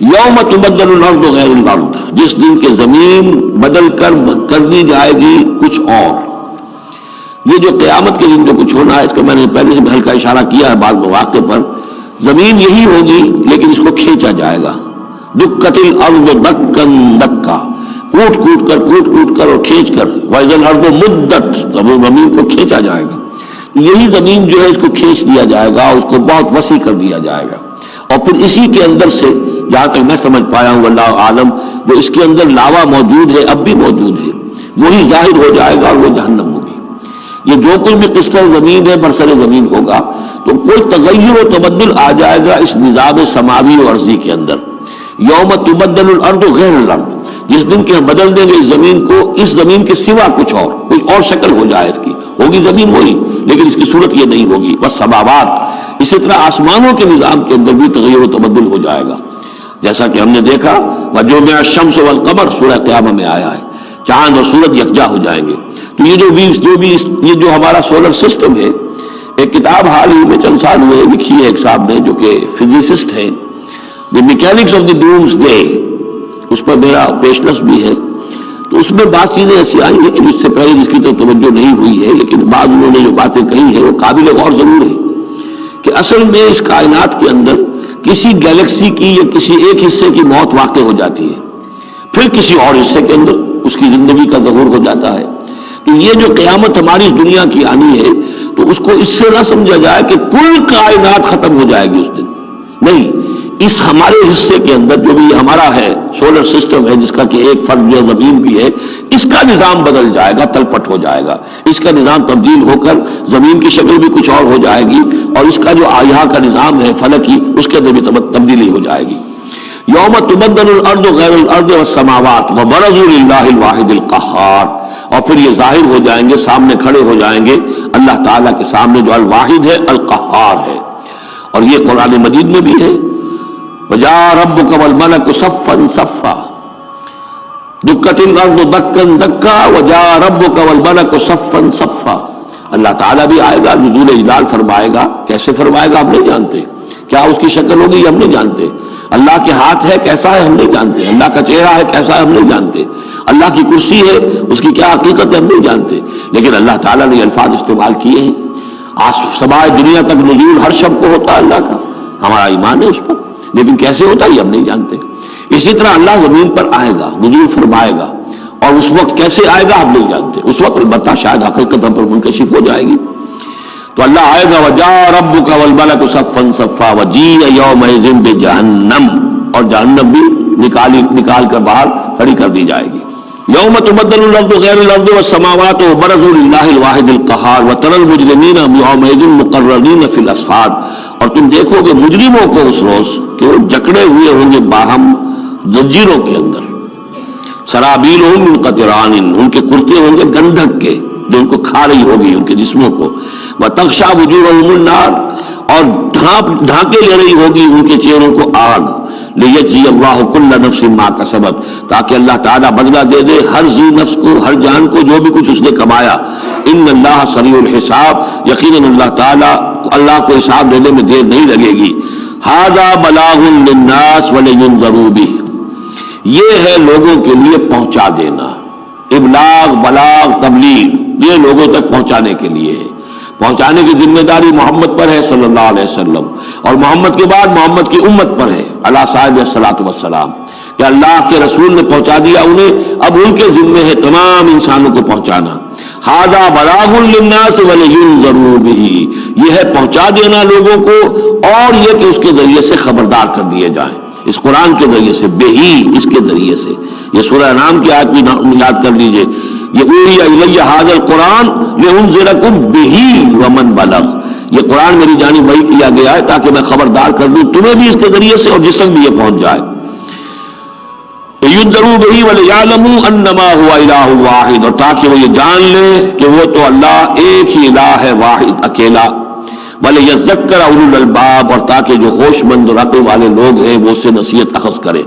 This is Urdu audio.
یوم تبدل الارض غیر الارض، جس دن کے زمین بدل کر دی جائے گی کچھ اور. یہ جو قیامت کے دن جو کچھ ہونا ہے، اس کا میں نے پہلے سے بھی ہلکا اشارہ کیا ہے بعض مواقع پر. زمین یہی ہوگی لیکن اس کو کھینچا جائے گا. دکت الارض دکن دکا، کوٹ کوٹ کر اور کھینچ کر. وَإِذَا الْأَرْضُ مُدَّتْ، زمین کو کھینچا جائے گا. یہی زمین جو ہے اس کو کھینچ دیا جائے گا، اس کو بہت وسیع کر دیا جائے گا. اور پھر اسی کے اندر سے جہاں تک میں سمجھ پایا ہوں اللہ عالم، جو اس کے اندر لاوا موجود ہے، اب بھی موجود ہے، وہی ظاہر ہو جائے گا اور وہ جہنم ہوگی. یہ جو کوئی بھی قسط زمین ہے برسر زمین ہوگا تو کوئی تغیر و تبدل آ جائے گا اس نظام سماوی و ارضی کے اندر. یوم تبدل الارض غیر الارض، جس دن کے ہم بدل دیں گے اس زمین کو، اس زمین کے سوا کچھ اور، کوئی اور شکل ہو جائے اس کی. ہوگی زمین وہی لیکن اس کی صورت یہ نہیں ہوگی. والسماوات، اسی طرح آسمانوں کے نظام کے اندر بھی تغیر و تبدل ہو جائے گا. جیسا کہ ہم نے دیکھا وجمع الشمس والقمر سورہ قیامہ میں آیا ہے، چاند اور سورج یکجا ہو جائیں گے. تو یہ جو ہمارا سولر سسٹم ہے، ایک کتاب حال ہی میں چند سال ہوئے لکھی ہے ایک صاحب نے جو کہ فزسسٹ ہیں، the mechanics of the doomsday, اس پر میرا پیشنس بھی ہے. تو اس میں بعض چیزیں ایسی آئی ہیں کہ جس سے پہلے جس کی طرف توجہ نہیں ہوئی ہے، لیکن بعض انہوں نے جو باتیں کہی ہیں وہ قابل غور ضرور ہے کہ اصل میں اس کائنات کے اندر کسی گیلیکسی کی یا کسی ایک حصے کی موت واقع ہو جاتی ہے، پھر کسی اور حصے کے اندر اس کی زندگی کا ظہور ہو جاتا ہے. تو یہ جو قیامت ہماری اس دنیا کی آنی ہے تو اس کو اس سے نہ سمجھا جائے کہ کل کائنات ختم ہو جائے گی اس دن، نہیں. اس ہمارے حصے کے اندر جو بھی ہمارا ہے سولر سسٹم ہے، جس کا کہ ایک فرد جو زمین بھی ہے، اس کا نظام بدل جائے گا، تلپٹ ہو جائے گا. اس کا نظام تبدیل ہو کر زمین کی شکل بھی کچھ اور ہو جائے گی، اور اس کا جو یہاں کا نظام ہے فلکی، اس کے اندر بھی تبدیلی ہو جائے گی. یوم تبدل الارض غیر الارض والسماوات وبرزوا للہ الواحد القہار، اور پھر یہ ظاہر ہو جائیں گے، سامنے کھڑے ہو جائیں گے اللہ تعالیٰ کے سامنے جو الواحد ہے، القہار ہے. اور یہ قرآن مجید میں بھی ہے، وَجَاءَ رَبُّكَ وَالْمَلَكُ صَفًّا صَفًّا، دُكَّتِ الْأَرْضُ دَكًّا دَكًّا وَجَاءَ رَبُّكَ وَالْمَلَكُ صَفًّا صَفًّا. اللہ تعالیٰ بھی آئے گا، نزول اجلال فرمائے گا. کیسے فرمائے گا ہم نہیں جانتے، کیا اس کی شکل ہوگی ہم نہیں جانتے. اللہ کے ہاتھ ہے کیسا ہے ہم نہیں جانتے، اللہ کا چہرہ ہے کیسا ہے ہم نہیں جانتے، اللہ کی کرسی ہے اس کی کیا حقیقت ہے ہم نہیں جانتے. لیکن اللہ تعالیٰ نے الفاظ استعمال کیے ہیں. سماع دنیا تک نزول ہر شب کو ہوتا ہے اللہ کا، ہمارا ایمان ہے اس پر، لیکن کیسے ہوتا ہے یہ ہم نہیں جانتے. اسی طرح اللہ زمین پر آئے گا، نزول فرمائے گا، اور اس وقت کیسے آئے گا ہم نہیں جانتے. اس وقت البتہ شاید حقیقت ہم پر منکشف ہو جائے گی. تو اللہ آئے گا وَجَاءَ رَبُّكَ وَالْمَلَكُ صَفًّا صَفًّا وَجِيءَ يَوْمَئِذٍ بِجَهَنَّمَ، اور جہنم بھی نکال کر باہر کھڑی کر دی جائے گی. یوم تبدل الارض غیر الارض والسماوات وبرزوا للہ الواحد القہار وترى المجرمین یومئذ مقرنین فی الاصفاد، اور تم دیکھو گے مجرموں کو اس روز کہ وہ جکڑے ہوئے ہوں گے باہم زنجیروں کے اندر. سرابیلہم من قطران، ان کے کرتے ہوں گے گندھک کے جو ان کو کھا رہی ہوگی ان کے جسموں کو. وتغشا وجوہہم النار، اور ڈھانکے لے رہی ہوگی ان کے چہروں کو آگ. لیجزی اللہ کل نفس ما کسبت، تاکہ اللہ تعالیٰ بدلہ دے دے ہر ذی نفس کو، ہر جان کو جو بھی کچھ اس نے کمایا. ان اللہ سریع الحساب، یقیناً اللہ تعالیٰ اللہ کو حساب دینے میں دیر نہیں لگے گی. ھذا بلاغ للناس ولینذروا بہ، یہ ہے لوگوں کے لیے پہنچا دینا. ابلاغ، بلاغ، تبلیغ، یہ لوگوں تک پہنچانے کے لیے ہے. پہنچانے کی ذمہ داری محمد پر ہے صلی اللہ علیہ وسلم، اور محمد کے بعد محمد کی امت پر ہے علی صاحب الصلاۃ والسلام، کہ اللہ کے رسول نے پہنچا دیا انہیں، اب ان کے ذمے ہے تمام انسانوں کو پہنچانا. ھذا بلاغ للناس ولینذروا بہ، یہ ہے پہنچا دینا لوگوں کو، اور یہ کہ اس کے ذریعے سے خبردار کر دیے جائیں، اس قرآن کے ذریعے سے، بہی اس کے ذریعے سے. یہ سورہ انعام کی آیت بھی یاد کر لیجئے، یہ اوحی الی ھذا القرآن لانذرکم بہ ومن بلغ، یہ قرآن میری جانب وحی کیا گیا ہے تاکہ میں خبردار کر دوں تمہیں بھی اس کے ذریعے سے اور جس تک بھی یہ پہنچ جائے. لینذروا بہ ولیعلموا انما هو الہ واحد، اور تاکہ وہ یہ جان لے کہ وہ تو اللہ ایک ہی الہ ہے، واحد اکیلا. ولیذکر اولو الالباب، اور تاکہ جو ہوش مند اور عقل والے لوگ ہیں وہ اس سے نصیحت اخذ کرے.